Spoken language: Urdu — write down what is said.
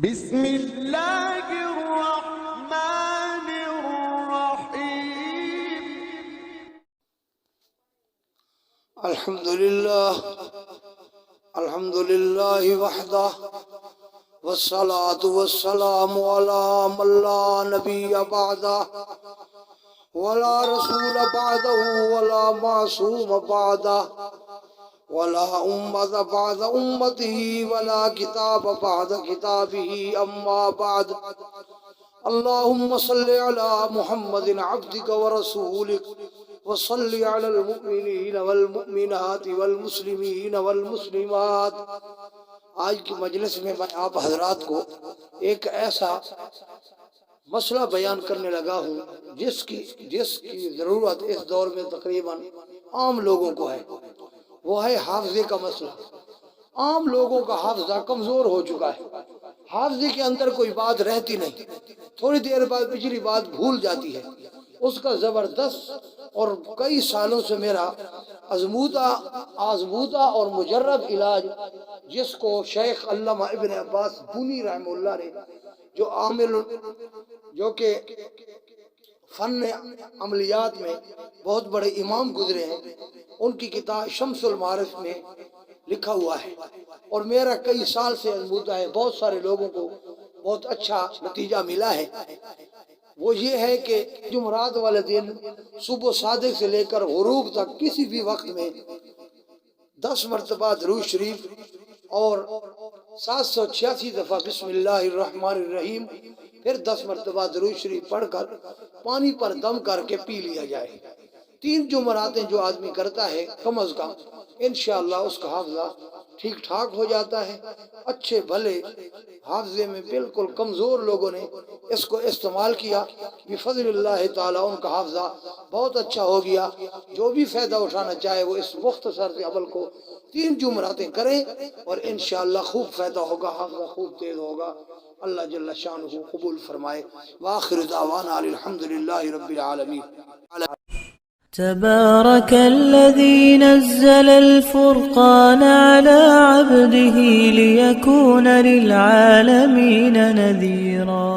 بسم اللہ الرحمن الرحیم الحمد للہ وحدہ والصلاة والسلام علی من لا نبی بعدہ ولا رسول بعدہ ولا معصوم بعدہ ولا امت بعد امته ولا کتاب بعد کتابه اما بعد اللهم صل على محمد عبدك ورسولك وصل على المؤمنين والمؤمنات والمسلمين والمسلمات۔ آج کی مجلس میں میں آپ حضرات کو ایک ایسا مسئلہ بیان کرنے لگا ہوں جس کی ضرورت اس دور میں تقریباً عام لوگوں کو ہے، وہ ہے حافظے کا مسئلہ۔ عام لوگوں کا حافظہ کمزور ہو چکا ہے، حافظے کے اندر کوئی بات رہتی نہیں، تھوڑی دیر بعد پچھلی بات بھول جاتی ہے۔ اس کا زبردست اور کئی سالوں سے میرا آزمودہ اور مجرب علاج، جس کو شیخ علامہ ابن عباس بونی رحمہ اللہ نے جو کہ فن عملیات میں بہت بڑے امام گزرے ہیں، ان کی کتاب شمس المعارف میں لکھا ہوا ہے اور میرا کئی سال سے آزمودہ ہے، بہت سارے لوگوں کو بہت اچھا نتیجہ ملا ہے۔ وہ یہ ہے کہ جمعرات والے دن صبح صادق سے لے کر غروب تک کسی بھی وقت میں 10 مرتبہ درود شریف اور 786 دفعہ بسم اللہ الرحمن الرحیم، پھر 10 مرتبہ درود شریف پڑھ کر پانی پر دم کر کے پی لیا جائے۔ 3 جمعراتیں جو آدمی کرتا ہے کم از کم انشاءاللہ اس کا حافظہ ٹھیک ٹھاک ہو جاتا ہے۔ اچھے بھلے حافظے میں بالکل کمزور لوگوں نے اس کو استعمال کیا، بفضل اللہ تعالیٰ ان کا حافظہ بہت اچھا ہو گیا۔ جو بھی فائدہ اٹھانا چاہے وہ اس مختصر سے عمل کو 3 جمعراتیں کریں اور انشاءاللہ خوب فائدہ ہوگا، حافظہ خوب تیز ہوگا۔ اللہ جل شانہ قبول فرمائے۔ وآخر دعوانا الحمدللہ رب العالمین۔ تبارك الذي نزل الفرقان على عبده ليكون للعالمين نذيرا